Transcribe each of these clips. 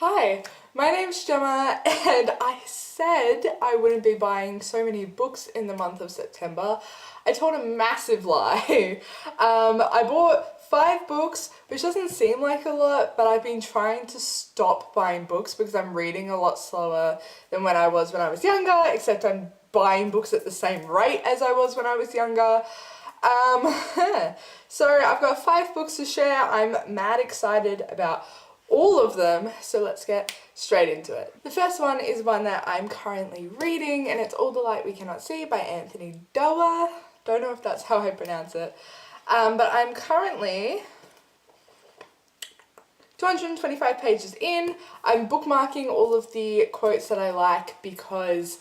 Hi, my name's Gemma and I said I wouldn't be buying so many books in the month of September. I told a massive lie. I bought 5 books, which doesn't seem like a lot, but I've been trying to stop buying books because I'm reading a lot slower than when I was younger, except I'm buying books at the same rate as I was when I was younger. So I've got 5 books to share. I'm mad excited about all of them, so let's get straight into it. The first one is one that I'm currently reading, and it's All the Light We Cannot See by Anthony Doerr. Don't know if that's how I pronounce it, but I'm currently 225 pages in. I'm bookmarking all of the quotes that I like because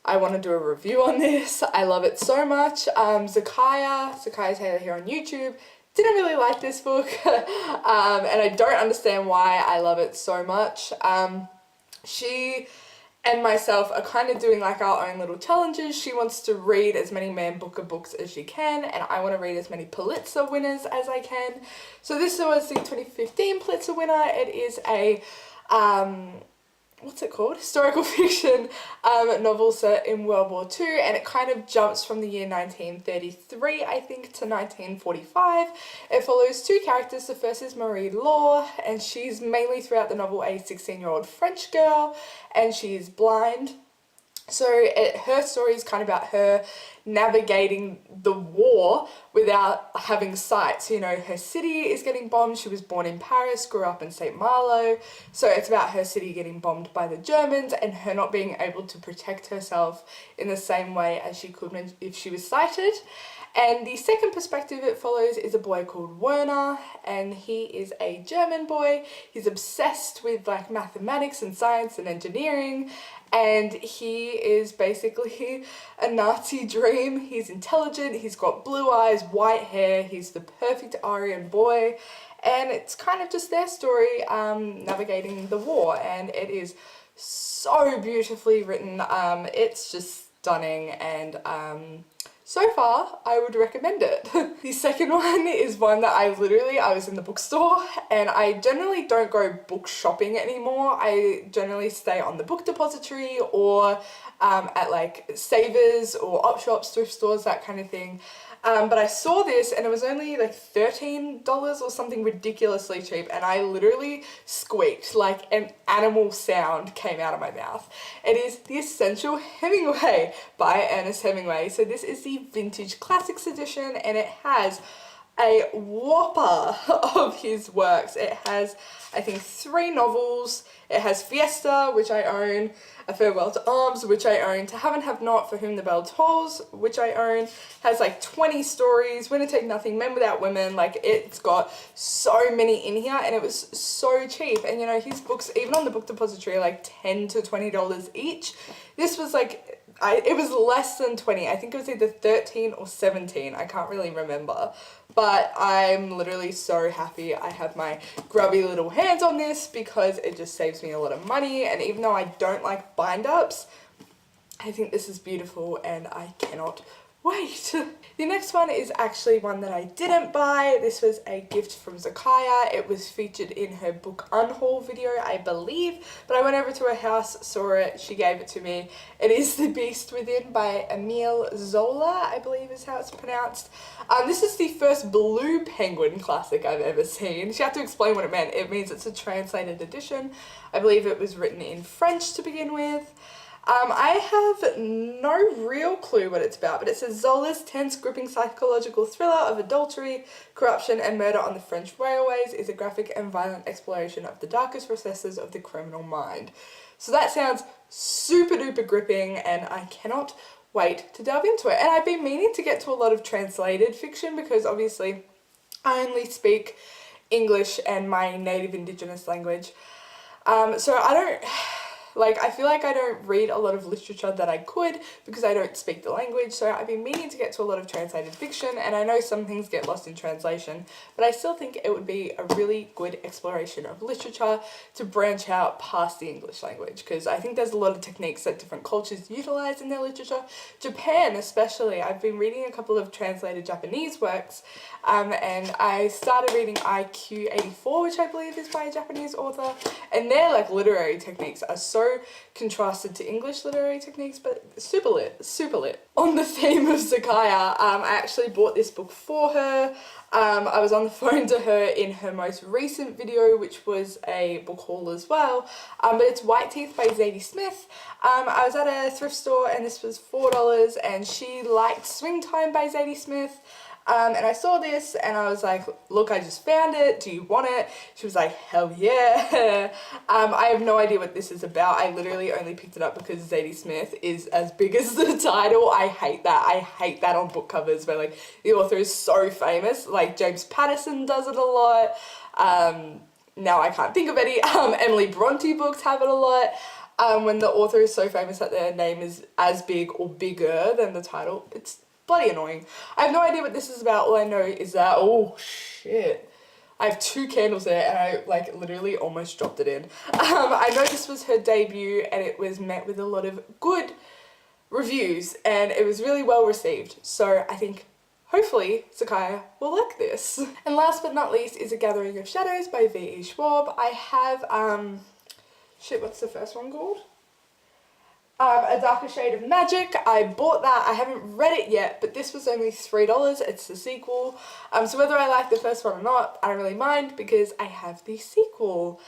I want to do a review on this. I love it so much. Zakiya Taylor here on YouTube, didn't really like this book and I don't understand why I love it so much. She and myself are kind of doing like our own little challenges. She wants to read as many Man Booker books as she can, and I want to read as many Pulitzer winners as I can. So this was the 2015 Pulitzer winner. It is a what's it called? Historical fiction novel set in World War II, and it kind of jumps from the year 1933, I think, to 1945. It follows 2 characters. The first is Marie Laure, and she's mainly throughout the novel a 16-year-old French girl, and she's blind. So her story is kind of about her navigating the war without having sight. So, you know, her city is getting bombed. She was born in Paris, grew up in St. Malo. So it's about her city getting bombed by the Germans and her not being able to protect herself in the same way as she could if she was sighted. And the second perspective it follows is a boy called Werner, and he is a German boy. He's obsessed with like mathematics and science and engineering, and he is basically a Nazi dream. He's intelligent, he's got blue eyes, white hair, he's the perfect Aryan boy, and it's kind of just their story navigating the war, and it is so beautifully written. It's just stunning, and so far, I would recommend it. The second one is one that I was in the bookstore, and I generally don't go book shopping anymore. I generally stay on the book depository or at like Savers or op shops, thrift stores, that kind of thing. But I saw this and it was only like $13 or something ridiculously cheap, and I literally squeaked, like an animal sound came out of my mouth. It is The Essential Hemingway by Ernest Hemingway. So this is the Vintage Classics edition, and it has a whopper of his works. It has, I think, 3 novels. It has Fiesta, which I own, A Farewell to Arms, which I own, To Have and Have Not, For Whom the Bell Tolls, which I own. It has like 20 stories, Winner Take Nothing, Men Without Women. Like, it's got so many in here, and it was so cheap. And you know, his books, even on the book depository, are like $10 to $20 each. This was like, it was less than 20. I think it was either 13 or 17. I can't really remember. But I'm literally so happy I have my grubby little hands on this because it just saves me a lot of money. And even though I don't like bind-ups, I think this is beautiful and I cannot wait. The next one is actually one that I didn't buy. This was a gift from Zakiya. It was featured in her book unhaul video, I believe, but I went over to her house, saw it, she gave it to me. It is The Beast Within by Emile Zola, I believe is how it's pronounced. This is the first Blue Penguin classic I've ever seen. She had to explain what it meant. It means it's a translated edition. I believe it was written in French to begin with. I have no real clue what it's about, but it says Zola's tense, gripping psychological thriller of adultery, corruption, and murder on the French railways is a graphic and violent exploration of the darkest recesses of the criminal mind. So that sounds super duper gripping, and I cannot wait to delve into it. And I've been meaning to get to a lot of translated fiction because obviously I only speak English and my native Indigenous language. So I don't like, I feel like I don't read a lot of literature that I could because I don't speak the language, so I've been meaning to get to a lot of translated fiction, and I know some things get lost in translation, but I still think it would be a really good exploration of literature to branch out past the English language, because I think there's a lot of techniques that different cultures utilize in their literature. Japan especially, I've been reading a couple of translated Japanese works, and I started reading IQ 84, which I believe is by a Japanese author, and their like literary techniques are so contrasted to English literary techniques, but super lit, super lit. On the theme of Zakaya, I actually bought this book for her. I was on the phone to her in her most recent video, which was a book haul as well, but it's White Teeth by Zadie Smith. I was at a thrift store and this was $4, and she liked Swing Time by Zadie Smith. And I saw this and I was like, look, I just found it. Do you want it? She was like, hell yeah. I have no idea what this is about. I literally only picked it up because Zadie Smith is as big as the title. I hate that. I hate that on book covers where like the author is so famous. Like James Patterson does it a lot. Now I can't think of any. Emily Bronte books have it a lot. When the author is so famous that their name is as big or bigger than the title, it's bloody annoying. I have no idea what this is about. All I know is that, oh shit, I have 2 candles there and I like literally almost dropped it in. I know this was her debut and it was met with a lot of good reviews and it was really well received. So I think hopefully Zakaya will like this. And last but not least is A Gathering of Shadows by V.E. Schwab. I have, shit, what's the first one called? A Darker Shade of Magic. I bought that. I haven't read it yet, but this was only $3. It's the sequel. So whether I like the first one or not, I don't really mind because I have the sequel.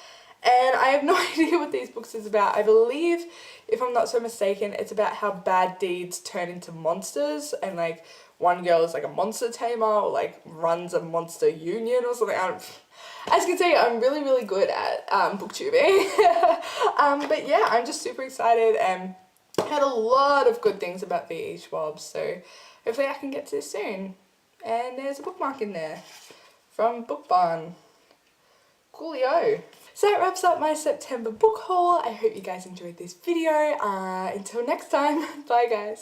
And I have no idea what these books is about. I believe, if I'm not so mistaken, it's about how bad deeds turn into monsters, and like one girl is like a monster tamer or like runs a monster union or something. As you can see, I'm really, really good at booktubing. But yeah, I'm just super excited and heard a lot of good things about V.E. Schwab, so hopefully I can get to this soon. And there's a bookmark in there from Book Barn. Coolio. So that wraps up my September book haul. I hope you guys enjoyed this video. Until next time, bye guys.